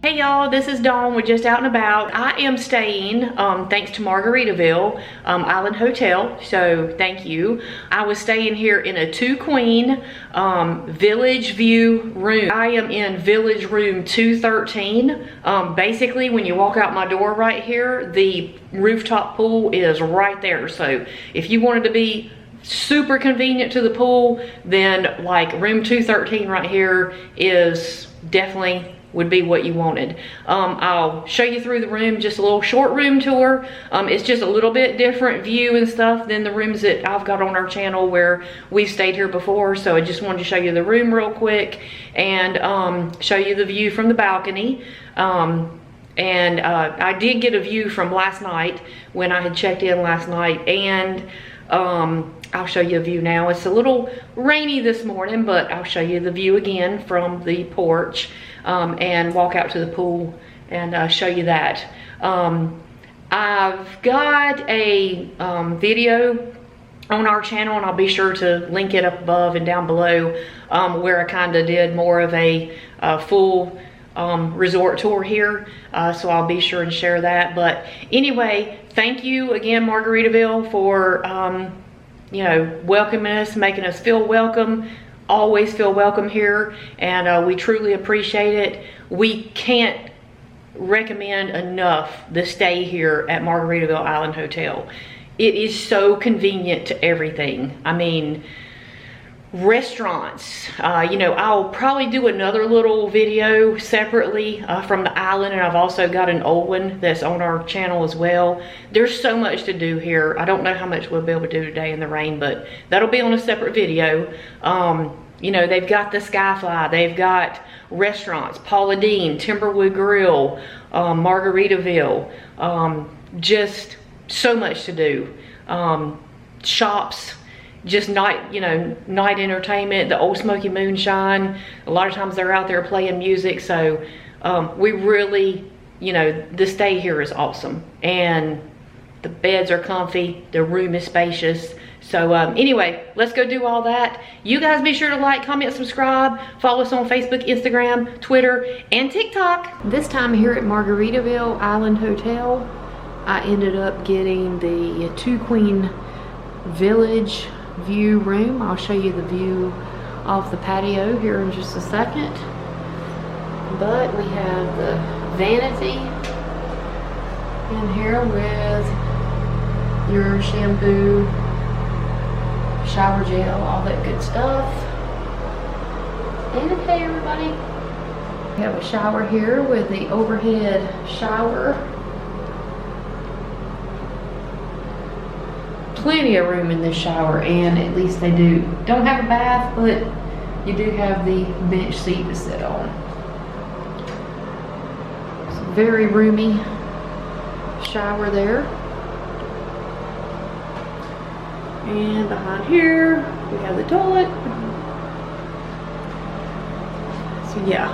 Hey y'all, this is Dawn. We're just out and about. I am staying, thanks to Margaritaville Island Hotel, so thank you. I was staying here in a 2-queen village view room. I am in village room 213. Basically, when you walk out my door right here, the rooftop pool is right there. So if you wanted to be super convenient to the pool, then like room 213 right here is definitely would be what you wanted. I'll show you through the room, just a little short room tour. It's just a little bit different view and stuff than the rooms that I've got on our channel where we've stayed here before. So I just wanted to show you the room real quick and show you the view from the balcony. I did get a view from last night when I had checked in last night, and I'll show you a view now. It's a little rainy this morning, but I'll show you the view again from the porch and walk out to the pool and show you that. I've got a video on our channel, and I'll be sure to link it up above and down below, where I kind of did more of a full resort tour here, so I'll be sure and share that. But anyway, thank you again, Margaritaville, for you know, welcoming us, making us feel welcome. Always feel welcome here, and we truly appreciate it. We can't recommend enough the stay here at Margaritaville Island Hotel. It is so convenient to everything. I mean, restaurants, you know, I'll probably do another little video separately from the island, and I've also got an old one that's on our channel as well. There's so much to do here. I don't know how much we'll be able to do today in the rain, but that'll be on a separate video. You know, they've got the Skyfly, they've got restaurants, Paula Deen, Timberwood Grill, Margaritaville, just so much to do. Shops, just night, you know, night entertainment, the Old Smoky Moonshine. A lot of times they're out there playing music. So we really, you know, the stay here is awesome, and the beds are comfy, the room is spacious. So anyway, let's go do all that. You guys be sure to like, comment, subscribe, follow us on Facebook, Instagram, Twitter, and TikTok. This time here at Margaritaville Island Hotel, I ended up getting the 2-queen village view room. I'll show you the view off the patio here in just a second. But we have the vanity in here with your shampoo, shower gel, all that good stuff. And hey everybody, we have a shower here with the overhead shower. Plenty of room in this shower, and at least they don't have a bath, but you do have the bench seat to sit on. It's a very roomy shower there. And behind here we have the toilet. So yeah,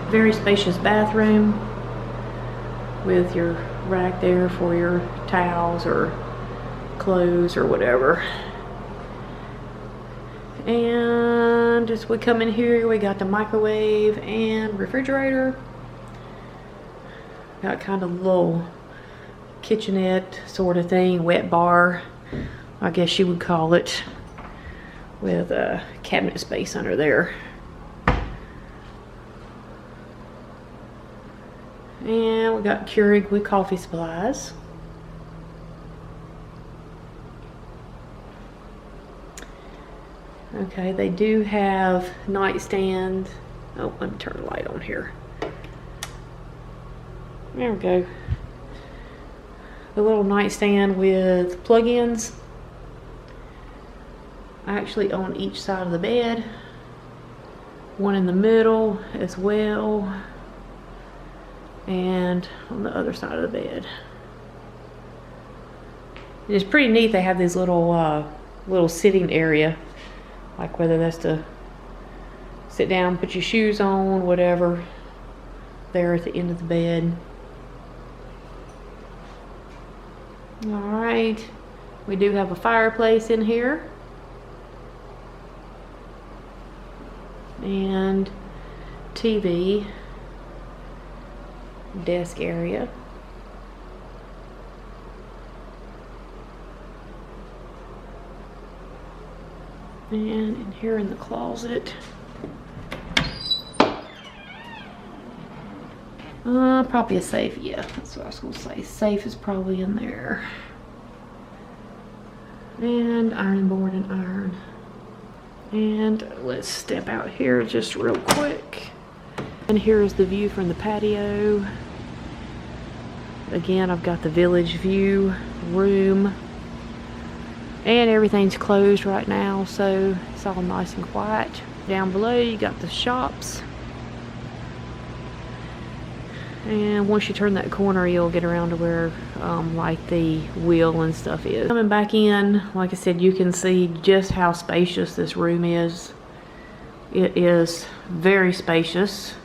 very spacious bathroom with your rack there for your towels or clothes or whatever. And as we come in here, we got the microwave and refrigerator. Got kind of a little kitchenette sort of thing, wet bar, I guess you would call it, with a cabinet space under there. And we got Keurig with coffee supplies. Okay, they do have nightstand. Oh, let me turn the light on here. There we go. The little nightstand with plug-ins, actually on each side of the bed. One in the middle as well, and on the other side of the bed. It's pretty neat. They have these little little sitting area, like whether that's to sit down, put your shoes on, whatever, there at the end of the bed. Alright, we do have a fireplace in here. And TV. desk area. And in here in the closet, probably a safe. Yeah, that's what I was gonna say. Safe is probably in there. And iron board and iron. And let's step out here just real quick. And here's the view from the patio. Again, I've got the village view room. And everything's closed right now, so it's all nice and quiet. Down below, you got the shops. And once you turn that corner, you'll get around to where like the wheel and stuff is. Coming back in, like I said, you can see just how spacious this room is. It is very spacious.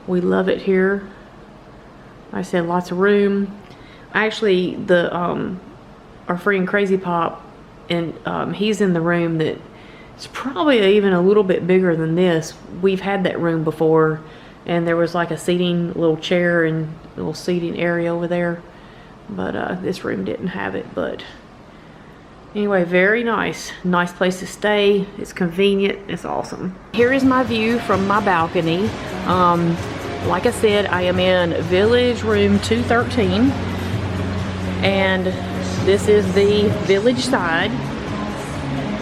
We love it here. Like I said, lots of room. Actually, our friend Crazy Pop, and he's in the room that it's probably even a little bit bigger than this. We've had that room before, and there was like a seating, little chair and little seating area over there, but this room didn't have it. But anyway, very nice place to stay. It's convenient. It's awesome. Here is my view from my balcony. Like I said, I am in Village Room 213, and this is the village side.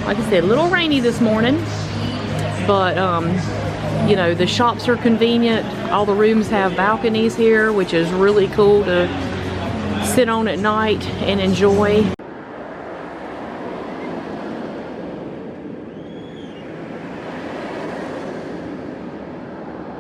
Like I said, a little rainy this morning, but you know, the shops are convenient. All the rooms have balconies here, which is really cool to sit on at night and enjoy.